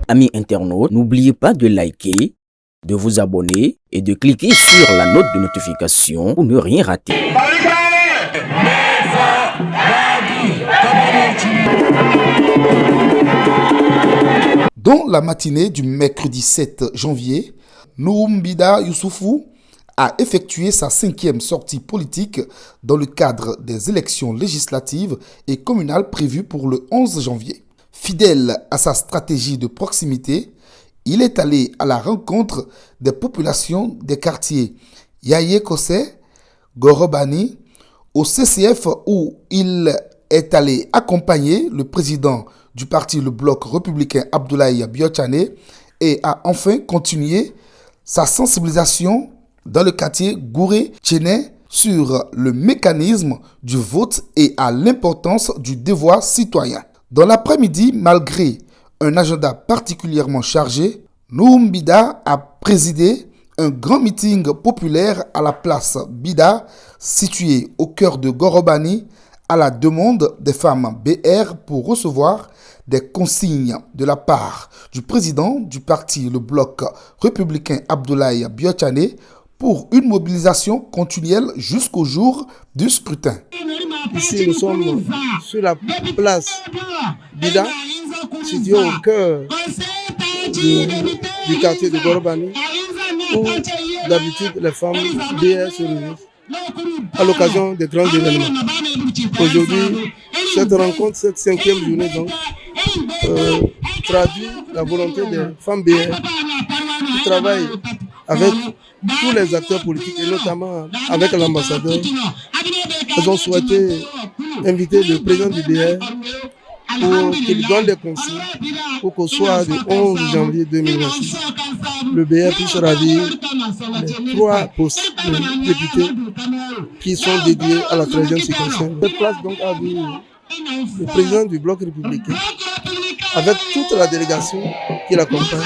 Amis internautes, n'oubliez pas de liker, de vous abonner et de cliquer sur la note de notification pour ne rien rater. Dans la matinée du mercredi 7 janvier, Nouhoum Bida Youssoufou a effectué sa 5e sortie politique dans le cadre des élections législatives et communales prévues pour le 11 janvier. Fidèle à sa stratégie de proximité, il est allé à la rencontre des populations des quartiers Yaye Kosé, Gorobani, au CCF où il est allé accompagner le président du parti Le Bloc républicain Abdoulaye Biotchane et a enfin continué sa sensibilisation dans le quartier Gouré-Tchéné sur le mécanisme du vote et à l'importance du devoir citoyen. Dans l'après-midi, malgré un agenda particulièrement chargé, Nouhoum Bida a présidé un grand meeting populaire à la place Bida, située au cœur de Gorobani, à la demande des femmes BR pour recevoir des consignes de la part du président du parti Le Bloc républicain Abdoulaye Biotchane pour une mobilisation continuelle jusqu'au jour du scrutin. Ici, nous sommes sur la place Bida, située au cœur du quartier de Gorobani, où d'habitude les femmes BR se réunissent à l'occasion des grands événements. Aujourd'hui, cette rencontre, cette 5e journée, donc, traduit la volonté des femmes BR qui travaillent avec tous les acteurs politiques et notamment avec l'ambassadeur. Elles ont souhaité inviter le président du BR pour qu'il donne des consignes pour qu'au soir du 11 janvier 2026, le BR puisse ravir les 3 postes de députés qui sont dédiés à la 13e circonscription. Cette place donc a vu le président du Bloc républicain avec toute la délégation qui l'accompagne,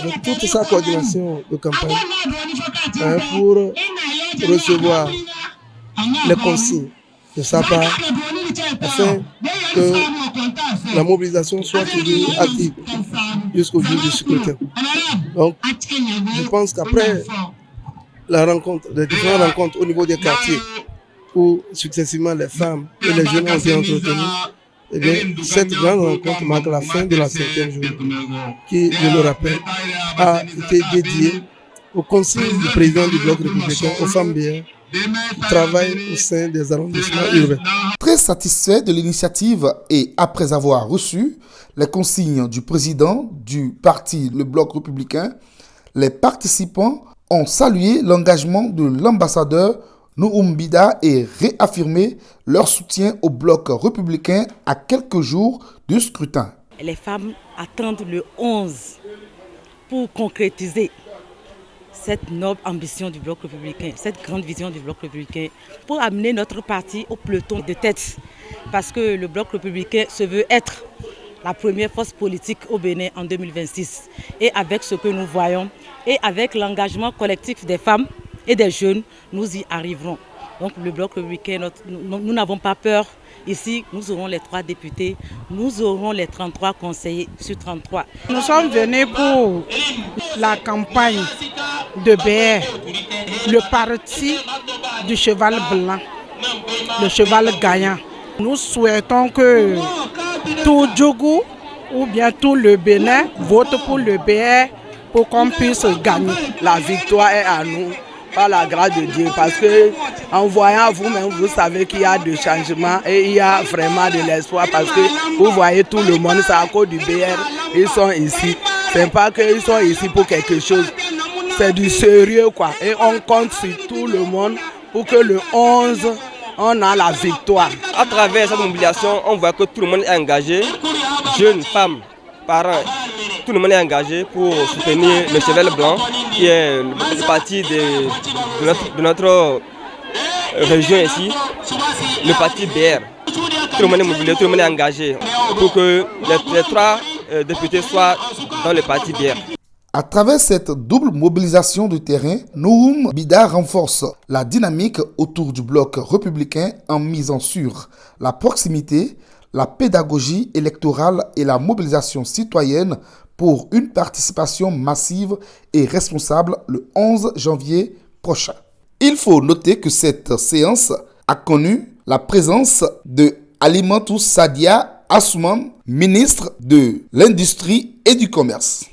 avec toute sa coordination de campagne pour recevoir les consignes de sa part afin que la mobilisation soit toujours active jusqu'au jour du scrutin. Donc, je pense qu'après la rencontre, les différentes rencontres au niveau des quartiers où successivement les femmes et les jeunes ont été entretenus, eh bien, cette grande rencontre marque la fin de la 5e journée qui, je le rappelle, a été dédiée aux consignes du président du Bloc républicain, aux femmes BR, qui travaillent au sein des arrondissements urbains. Très satisfait de l'initiative et après avoir reçu les consignes du président du parti Le Bloc républicain, les participants ont salué l'engagement de l'ambassadeur Nouhoum Bida et réaffirmé leur soutien au Bloc républicain à quelques jours du scrutin. Les femmes attendent le 11 pour concrétiser cette noble ambition du Bloc républicain, cette grande vision du Bloc républicain, pour amener notre parti au peloton de tête. Parce que le Bloc républicain se veut être la première force politique au Bénin en 2026. Et avec ce que nous voyons, et avec l'engagement collectif des femmes et des jeunes, nous y arriverons. Donc le Bloc républicain, nous n'avons pas peur. Ici, nous aurons les 3 députés, nous aurons les 33 conseillers sur 33. Nous sommes venus pour la campagne de BR, le parti du cheval blanc, le cheval gagnant. Nous souhaitons que tout Djougou ou bien tout le Bénin vote pour le BR pour qu'on puisse gagner. La victoire est à nous, par la grâce de Dieu, parce que en voyant vous-même, vous savez qu'il y a du changement et il y a vraiment de l'espoir, parce que vous voyez tout le monde, c'est à cause du BR, ils sont ici. C'est pas qu'ils sont ici pour quelque chose, c'est du sérieux quoi. Et on compte sur tout le monde pour que le 11, on a la victoire. À travers cette mobilisation, on voit que tout le monde est engagé, jeunes, femmes, parents, tout le monde est engagé pour soutenir le cheval blanc, qui est le parti de notre région ici, le parti BR. Tout le monde est mobilisé, tout le monde est engagé pour que les 3 députés soient dans le parti BR. À travers cette double mobilisation de terrain, Nouhoum Bida renforce la dynamique autour du Bloc républicain en misant sur la proximité, la pédagogie électorale et la mobilisation citoyenne pour une participation massive et responsable le 11 janvier prochain. Il faut noter que cette séance a connu la présence de Alimantou Sadia Assouman, ministre de l'Industrie et du Commerce.